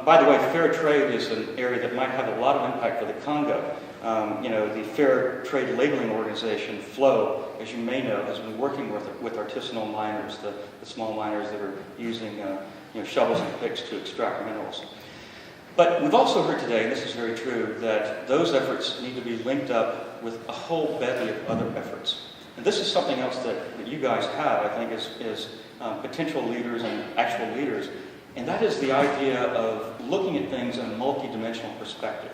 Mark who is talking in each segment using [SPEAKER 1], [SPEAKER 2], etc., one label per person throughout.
[SPEAKER 1] By the way, fair trade is an area that might have a lot of impact for the Congo. The Fair Trade Labeling Organization, FLOW, as you may know, has been working with artisanal miners, the small miners that are using shovels and picks to extract minerals. But we've also heard today, and this is very true, that those efforts need to be linked up with a whole bevy of other efforts. And this is something else that you guys have, I think, as potential leaders and actual leaders, and that is the idea of looking at things in a multidimensional perspective.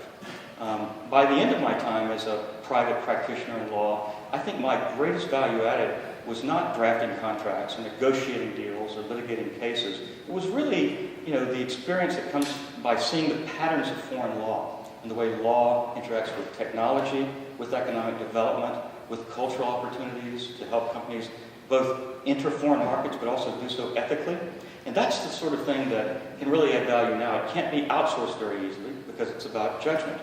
[SPEAKER 1] By the end of my time as a private practitioner in law, I think my greatest value added was not drafting contracts and negotiating deals or litigating cases. It was really, the experience that comes by seeing the patterns of foreign law and the way law interacts with technology, with economic development, with cultural opportunities to help companies both enter foreign markets but also do so ethically. And that's the sort of thing that can really add value now. It can't be outsourced very easily because it's about judgment.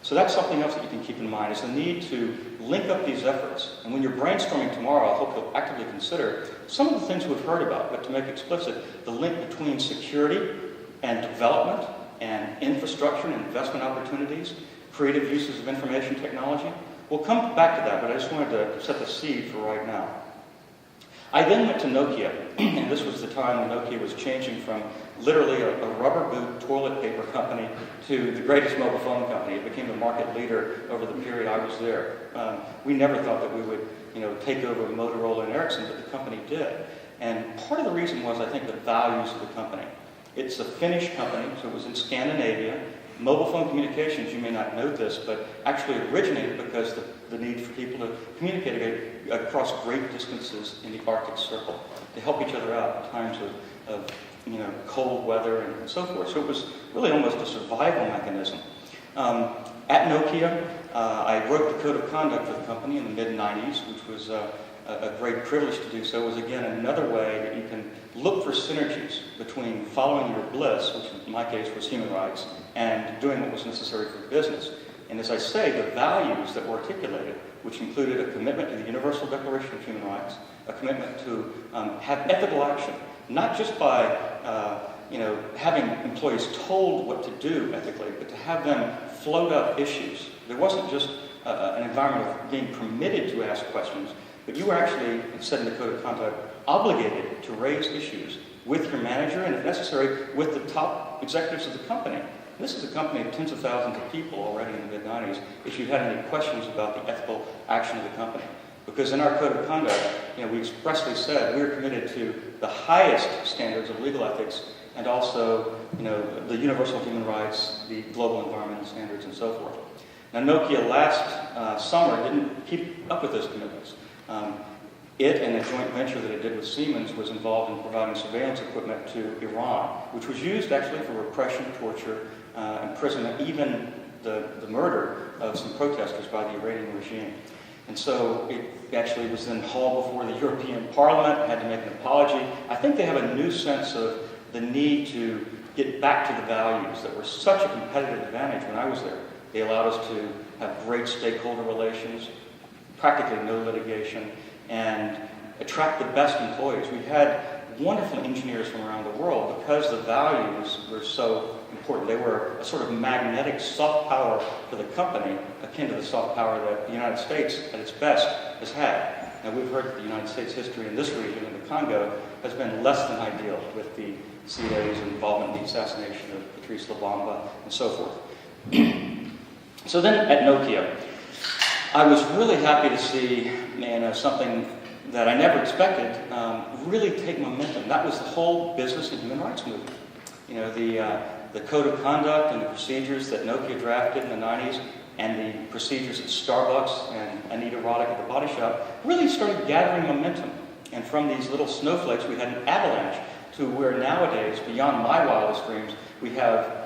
[SPEAKER 1] So that's something else that you can keep in mind, is the need to link up these efforts. And when you're brainstorming tomorrow, I hope you'll actively consider some of the things we've heard about, but to make explicit the link between security and development and infrastructure and investment opportunities, creative uses of information technology. We'll come back to that, but I just wanted to set the seed for right now. I then went to Nokia, and this was the time when Nokia was changing from literally a rubber boot toilet paper company to the greatest mobile phone company. It became the market leader over the period I was there. We never thought that we would, take over Motorola and Ericsson, but the company did. And part of the reason was, I think, the values of the company. It's a Finnish company, so it was in Scandinavia. Mobile phone communications, you may not know this, but actually originated because the need for people to communicate across great distances in the Arctic Circle to help each other out in times of cold weather and so forth. So it was really almost a survival mechanism. At Nokia, I wrote the code of conduct for the company in the mid-90s, which was a great privilege to do so. It was, again, another way that you can look for synergies between following your bliss, which in my case was human rights, and doing what was necessary for business. And as I say, the values that were articulated, which included a commitment to the Universal Declaration of Human Rights, a commitment to have ethical action, not just by having employees told what to do ethically, but to have them float up issues. There wasn't just an environment of being permitted to ask questions, but you were actually, it said in the Code of Conduct, obligated to raise issues with your manager and, if necessary, with the top executives of the company. This is a company of tens of thousands of people already in the mid-90s, if you had any questions about the ethical action of the company. Because in our Code of Conduct, we expressly said we are committed to the highest standards of legal ethics and also, the universal human rights, the global environmental standards, and so forth. Now, Nokia last summer didn't keep up with those commitments. It and a joint venture that it did with Siemens was involved in providing surveillance equipment to Iran, which was used actually for repression, torture, imprisonment, even the murder of some protesters by the Iranian regime. And so it actually was then hauled before the European Parliament, had to make an apology. I think they have a new sense of the need to get back to the values that were such a competitive advantage when I was there. They allowed us to have great stakeholder relations, practically no litigation, and attract the best employees. We had wonderful engineers from around the world because the values were so important. They were a sort of magnetic soft power for the company, akin to the soft power that the United States, at its best, has had. Now, we've heard that the United States history in this region, in the Congo, has been less than ideal with the CIA's involvement in the assassination of Patrice Lumumba and so forth. So then at Nokia, I was really happy to see something that I never expected really take momentum. That was the whole business and human rights movement. The code of conduct and the procedures that Nokia drafted in the 90s and the procedures at Starbucks and Anita Roddick at the Body Shop really started gathering momentum. And from these little snowflakes, we had an avalanche to where nowadays, beyond my wildest dreams, we have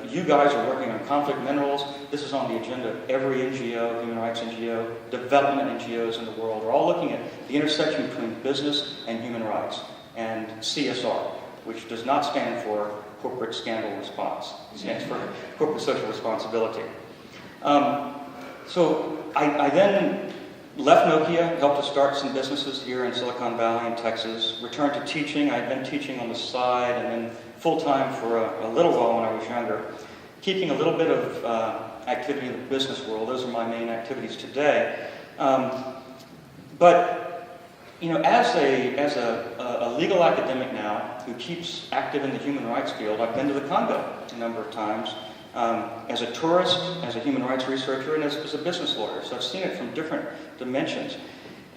[SPEAKER 1] you guys are working on conflict minerals. This is on the agenda of every NGO, human rights NGO, development NGOs in the world. We're all looking at the intersection between business and human rights, and CSR, which does not stand for corporate scandal response. It stands for corporate social responsibility. So I then left Nokia, helped to start some businesses here in Silicon Valley and Texas, returned to teaching. I had been teaching on the side and then full-time for a little while when I was younger, keeping a little bit of activity in the business world. Those are my main activities today. But as a legal academic now who keeps active in the human rights field, I've been to the Congo a number of times as a tourist, as a human rights researcher, and as a business lawyer. So I've seen it from different dimensions.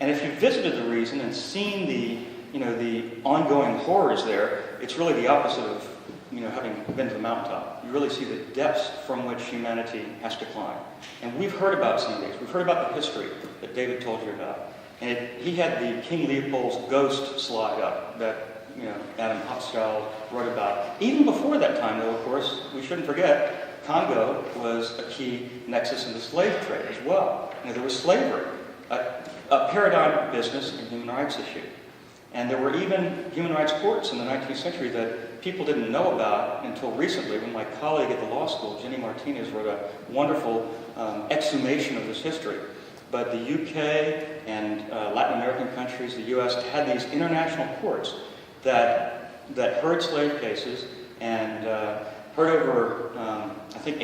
[SPEAKER 1] And if you've visited the region and seen the ongoing horrors there, it's really the opposite of having been to the mountaintop. You really see the depths from which humanity has to climb. And we've heard about some of these. We've heard about the history that David told you about. And he had the King Leopold's ghost slide up that Adam Hochschild wrote about. Even before that time, though, of course, we shouldn't forget, Congo was a key nexus in the slave trade as well. There was slavery, a paradigm business and human rights issue. And there were even human rights courts in the 19th century that people didn't know about until recently, when my colleague at the law school, Jenny Martinez, wrote a wonderful exhumation of this history. But the UK and Latin American countries, the US, had these international courts that heard slave cases and heard over, I think,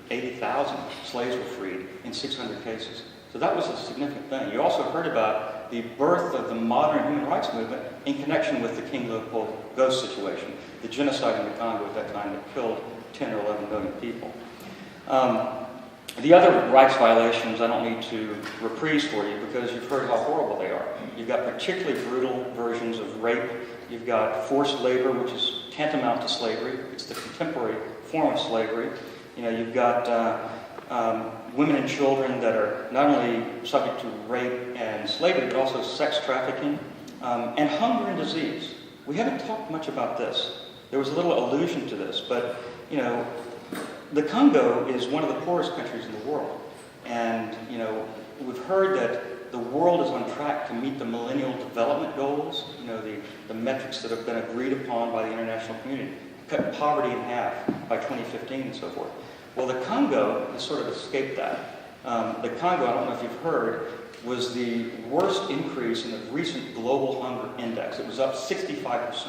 [SPEAKER 1] 80,000 slaves were freed in 600 cases. So that was a significant thing. You also heard about the birth of the modern human rights movement in connection with the King Leopold ghost situation, the genocide in the Congo at that time that killed 10 or 11 million people. The other rights violations I don't need to reprise for you because you've heard how horrible they are. You've got particularly brutal versions of rape. You've got forced labor, which is tantamount to slavery. It's the contemporary form of slavery. You've got women and children that are not only subject to rape and slavery, but also sex trafficking and hunger and disease. We haven't talked much about this. There was a little allusion to this, but the Congo is one of the poorest countries in the world. And, we've heard that the world is on track to meet the Millennial Development Goals, the metrics that have been agreed upon by the international community, cut poverty in half by 2015 and so forth. Well, the Congo has sort of escaped that. The Congo, I don't know if you've heard, was the worst increase in the recent global hunger index. It was up 65%.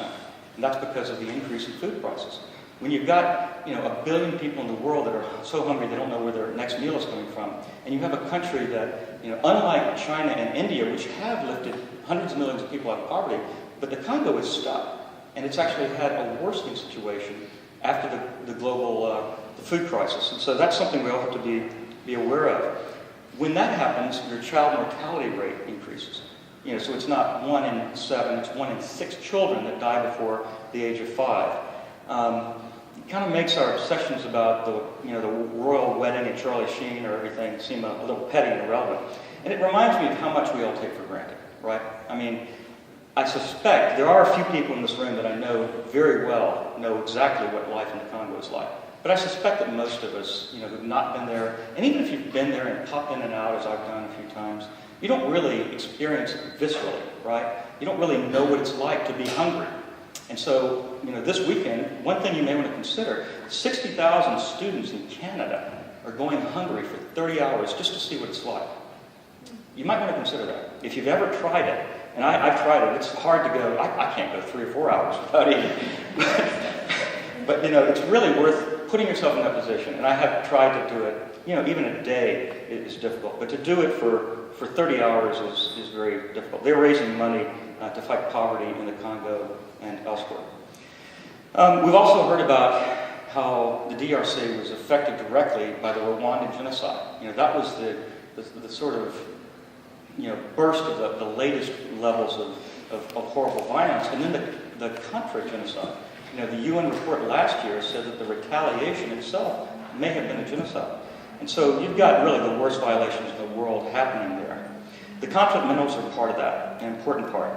[SPEAKER 1] And that's because of the increase in food prices. When you've got, 1 billion people in the world that are so hungry they don't know where their next meal is coming from, and you have a country that, unlike China and India, which have lifted hundreds of millions of people out of poverty, but the Congo is stuck, and it's actually had a worsening situation after the global the food crisis. And so that's something we all have to be aware of. When that happens, your child mortality rate increases. So it's not 1 in 7, it's 1 in 6 children that die before the age of 5. It kind of makes our obsessions about the royal wedding and Charlie Sheen or everything seem a little petty and irrelevant. And it reminds me of how much we all take for granted, right? I mean, I suspect there are a few people in this room that I know very well know exactly what life in the Congo is like. But I suspect that most of us, who've not been there, and even if you've been there and popped in and out, as I've done a few times, you don't really experience it viscerally, right? You don't really know what it's like to be hungry. And so, this weekend, one thing you may want to consider, 60,000 students in Canada are going hungry for 30 hours just to see what it's like. You might want to consider that. If you've ever tried it, and I've tried it, it's hard to go, I can't go 3 or 4 hours without eating. But, it's really worth putting yourself in that position. And I have tried to do it, even a day is difficult. But to do it for 30 hours is very difficult. They're raising money to fight poverty in the Congo and elsewhere. We've also heard about how the DRC was affected directly by the Rwandan genocide. That was the sort of burst of the latest levels of horrible violence. And then the contra-genocide. The UN report last year said that the retaliation itself may have been a genocide. And so you've got really the worst violations in the world happening there. The conflict minerals are part of that, an important part.